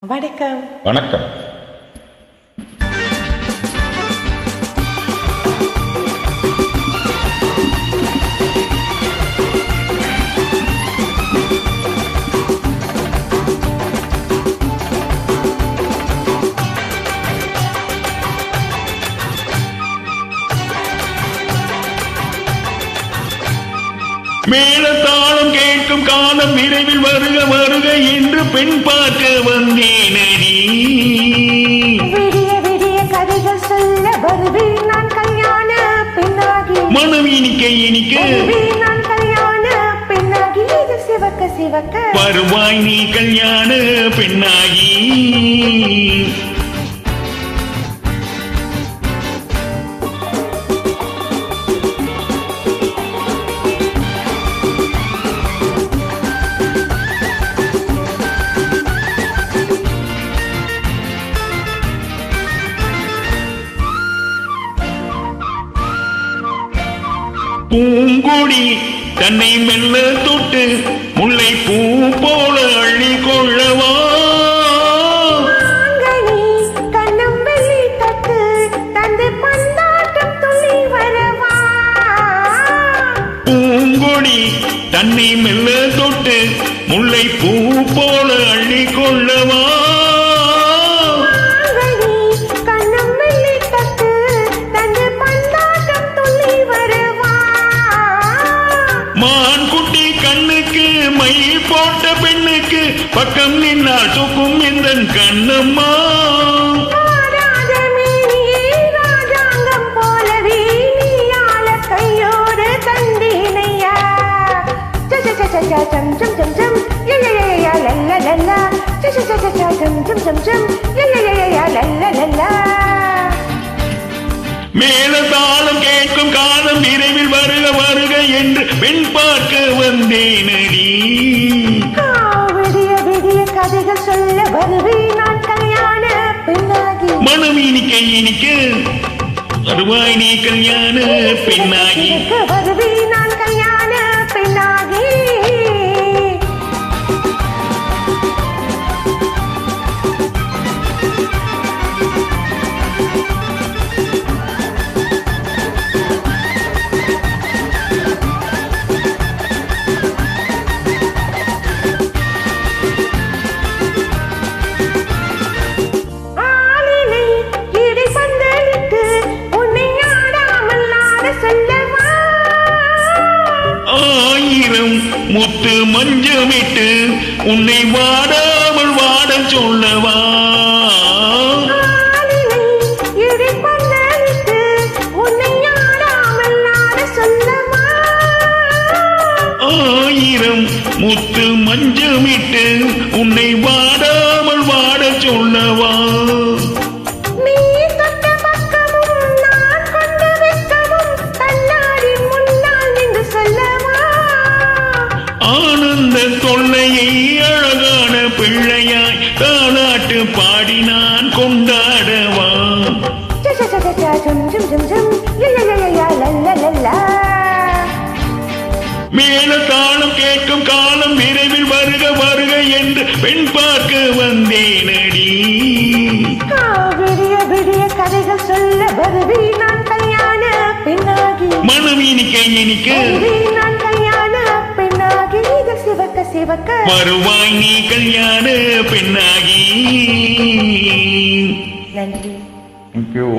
வணக்கம். வணக்கம். மேலத்தாளம் கேட்கும் காலம் விரைவில் வருக வருக என்று பெண் பார்க்க வந்தேனடி. விடிய விடிய கதைகள் சொல்ல வருவேன் நான் கல்யாண பெண்ணாகி. மனம் இனிக்க இனிக்க நான் கல்யாண பெண்ணாகி. இது சிவக்க சிவக்க வருவாய் நீ கல்யாண பெண்ணாகி. பூங்கொடி தன்னை மெல்ல தொட்டு முல்லை பூ போல அள்ளி கொள்ளவா. கண்ணம் வெள்ளி தட்டு தந்து பந்தாட்டம் துள்ளி வரவா. பூங்கொடி தன்னை மெல்ல தொட்டு முல்லை பூ போல அள்ளி கொள்ளவா. மான் குட்டி கண்ணுக்கு மை போட்ட பெண்ணுக்கு பக்கம் நின்னால் தூக்கும் இந்த கண்ணம்மா. கையோடு தந்தீனையா சம் சம் சம் சம் யா லல்ல லல்ல சம் சம் சம் சம் யா லல்ல லல்ல. மேலதாளம் கேட்கும் காலம் விரைவில் வருக வருக என்று பெண் பார்க்க வந்தேனடி. விடிய விடிய கதைகள் சொல்ல வருவேன் நான் கல்யாண பெண்ணாகி. மனம் இனிக்க இனிக்க வருவாய் நீ கல்யாண பெண்ணாகி. வருவேன் நான் கல்யாண பெண்ணாகி. முத்து மஞ்சமிட்டு உன்னை வாடாமல் வாட சொல்லவா. ஆயிரம் முத்து மஞ்சமிட்டு உன்னை வாடாமல் வாட சொல்லவா. ஆனந்த தொல்லையை அழகான பிள்ளையாய் தாலாட்டு பாடி நான் கொண்டாடவா. மேலதாளம் கேட்கும் காலம் விரைவில் வருக வருக என்று பெண் பார்க்க வந்தேனடி. விடிய விடிய கதைகள் சொல்ல வருவேன் நான் கல்யாண பெண்ணாகி. மனம் இனிக்க இனிக்க நான் கல்யாண பெண்ணாகி. இது சிவக்க சிவக்க வருவாய் நீ கல்யாண பெண்ணாகி. நன்றி. Thank you.